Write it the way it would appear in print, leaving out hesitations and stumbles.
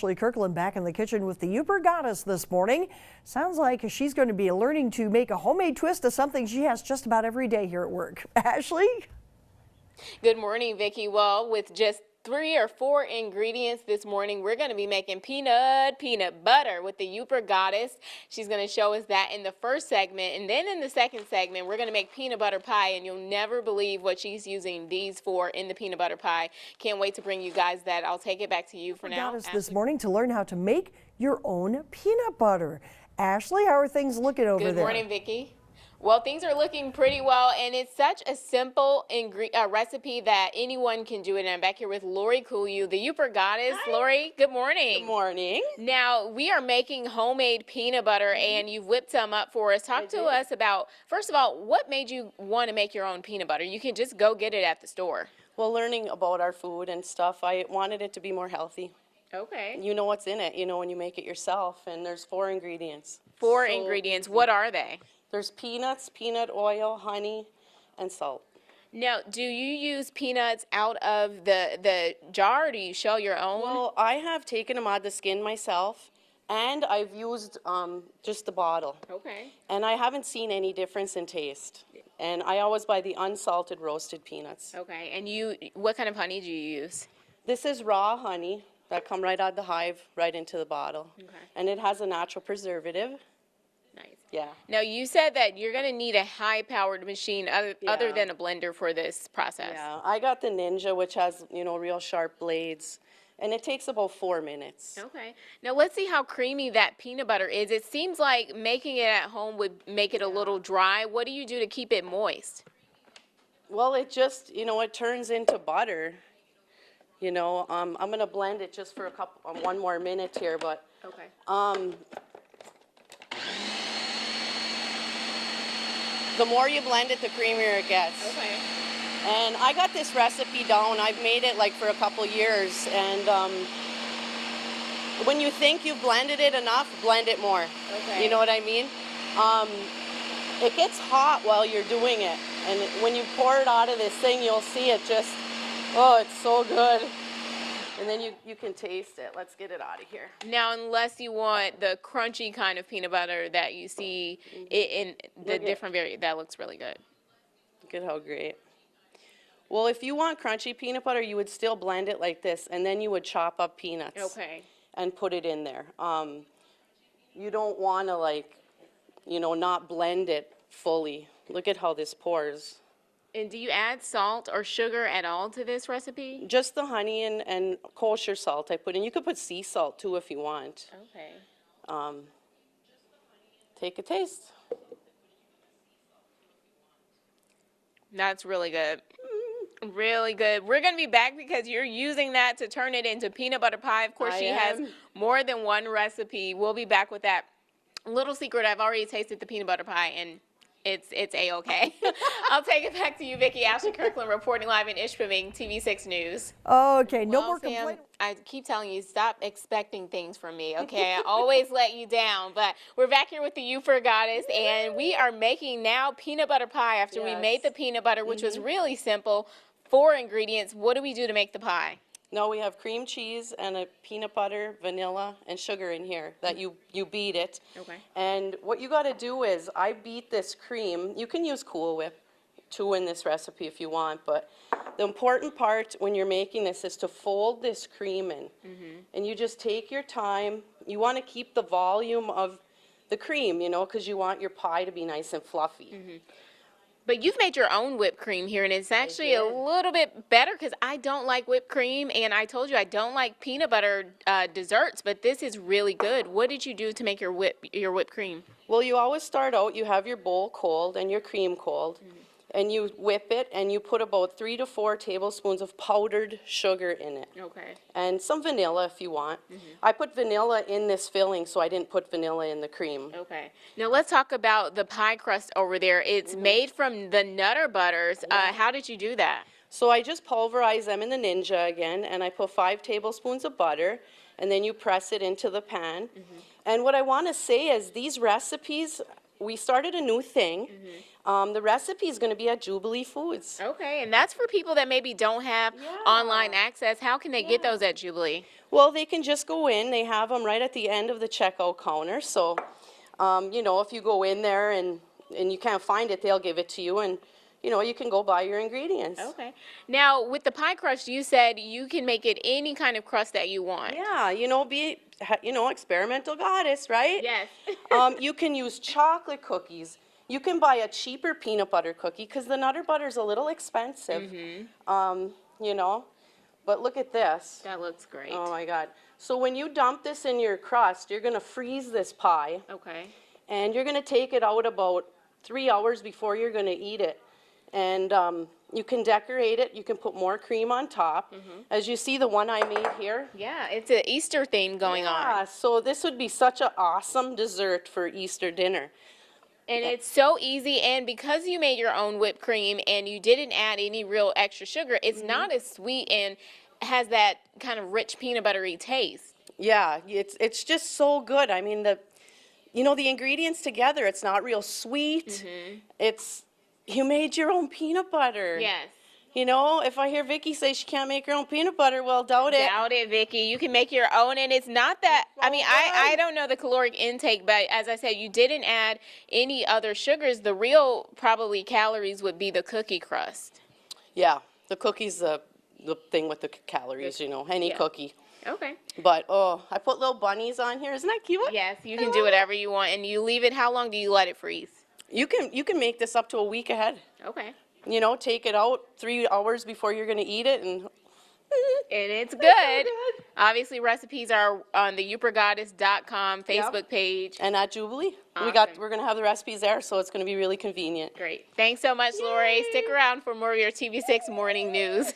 Ashley Kirkland back in the kitchen with the Youper Goddess this morning. Sounds like she's going to be learning to make a homemade twist of something she has just about every day here at work. Ashley? Good morning, Vicki. Well, with just 3 or 4 ingredients this morning, we're going to be making peanut butter with the Youper Goddess. She's going to show us that in the first segment, and then in the second segment, we're going to make peanut butter pie, and you'll never believe what she's using these for in the peanut butter pie. Can't wait to bring you guys that. I'll take it back to you for now. Goddess this morning to learn how to make your own peanut butter. Ashley, how are things looking over there? Good morning, Vicki. Well, things are looking pretty well, and it's such a simple recipe that anyone can do it. And I'm back here with Lori Cooley, the Youper Goddess. Hi. Lori, good morning. Good morning. Now, we are making homemade peanut butter, and you've whipped some up for us. Talk to us about, first of all, what made you want to make your own peanut butter? You can just go get it at the store. Well, learning about our food and stuff, I wanted it to be more healthy. Okay. You know what's in it, you know, when you make it yourself, and there's 4 ingredients. 4 ingredients. What are they? There's peanuts, peanut oil, honey, and salt. Now, do you use peanuts out of the jar, or do you shell your own? Well, I have taken them out of the skin myself, and I've used just the bottle. Okay. And I haven't seen any difference in taste. And I always buy the unsalted roasted peanuts. Okay. And what kind of honey do you use? This is raw honey that come right out of the hive, right into the bottle. Okay. And it has a natural preservative. Nice. Yeah. Now, you said that you're going to need a high-powered machine other than a blender for this process. Yeah, I got the Ninja, which has, you know, real sharp blades, and it takes about 4 minutes. Okay. Now, let's see how creamy that peanut butter is. It seems like making it at home would make it a little dry. What do you do to keep it moist? Well, it just, you know, it turns into butter. You know, I'm going to blend it just for 1 more minute here, but okay. The more you blend it, the creamier it gets. Okay. And I got this recipe down. I've made it like for a couple years. And when you think you've blended it enough, blend it more. Okay. You know what I mean? It gets hot while you're doing it. And when you pour it out of this thing, you'll see it just, oh, it's so good. And then you can taste it. Let's get it out of here. Now, unless you want the crunchy kind of peanut butter that you see in the different variants, that looks really good. Look at how great. Well, if you want crunchy peanut butter, you would still blend it like this, and then you would chop up peanuts. Okay. And put it in there. You don't want to, like, you know, not blend it fully. Look at how this pours. And do you add salt or sugar at all to this recipe? Just the honey and kosher salt I put in. You could put sea salt too if you want. Okay. Take a taste. That's really good. Really good. We're going to be back because you're using that to turn it into peanut butter pie. Of course, she has more than one recipe. We'll be back with that. Little secret, I've already tasted the peanut butter pie, and it's A-okay. I'll take it back to you, Vicki. Ashley Kirkland reporting live in Ishpeming, TV6 News. Okay, no more Sam, complaint. I keep telling you, stop expecting things from me, okay? I always let you down, but we're back here with the Youper Goddess, and we are making now peanut butter pie after we made the peanut butter, which was really simple. 4 ingredients. What do we do to make the pie? No, we have cream cheese and a peanut butter, vanilla, and sugar in here that you beat it. Okay. And what you got to do is I beat this cream. You can use Cool Whip too in this recipe if you want, but the important part when you're making this is to fold this cream in. And you just take your time. You want to keep the volume of the cream, you know, because you want your pie to be nice and fluffy. But you've made your own whipped cream here, and it's actually a little bit better because I don't like whipped cream, and I told you I don't like peanut butter desserts, but this is really good. What did you do to make your whipped cream? Well, you always start out, you have your bowl cold and your cream cold, and you whip it, and you put about 3 to 4 tablespoons of powdered sugar in it. Okay. And some vanilla if you want. I put vanilla in this filling, so I didn't put vanilla in the cream. Okay. Now let's talk about the pie crust over there. It's made from the Nutter Butters. How did you do that? So I just pulverize them in the Ninja again, and I put 5 tablespoons of butter, and then you press it into the pan. And what I want to say is these recipes, we started a new thing. The recipe is going to be at Jubilee Foods. Okay, and that's for people that maybe don't have online access. How can they get those at Jubilee? Well, they can just go in. They have them right at the end of the checkout counter. So, you know, if you go in there and you can't find it, they'll give it to you, and you know, you can go buy your ingredients. Okay. Now, with the pie crust, you said you can make it any kind of crust that you want. Yeah, you know, experimental goddess, right? Yes. You can use chocolate cookies. You can buy a cheaper peanut butter cookie because the Nutter Butter is a little expensive. You know, but look at this. That looks great. Oh my God. So when you dump this in your crust, you're going to freeze this pie. Okay. And you're going to take it out about 3 hours before you're going to eat it. And you can decorate it. You can put more cream on top. As you see, the one I made here. Yeah, it's an Easter theme going on. Yeah, so this would be such an awesome dessert for Easter dinner. And it's so easy, and because you made your own whipped cream and you didn't add any real extra sugar, it's not as sweet and has that kind of rich peanut buttery taste. Yeah, it's just so good. I mean, you know, the ingredients together, it's not real sweet. You made your own peanut butter. Yes. You know, if I hear Vicki say she can't make her own peanut butter, well, doubt it. Doubt it, Vicki. You can make your own, and it's not that, I mean, I don't know the caloric intake, but as I said, you didn't add any other sugars. The real, probably, calories would be the cookie crust. Yeah, the cookie's the thing with the calories, you know, any cookie. Okay. But, oh, I put little bunnies on here. Isn't that cute? Yes, you can do whatever you want, and you leave it, how long do you let it freeze? You can make this up to a week ahead. Okay. You know, take it out 3 hours before you're going to eat it, and it's good. Obviously, recipes are on the youpergoddess.com Facebook page. And at Jubilee, Awesome. we're going to have the recipes there, so it's going to be really convenient. Great. Thanks so much, Lori. Stick around for more of your TV6 morning news.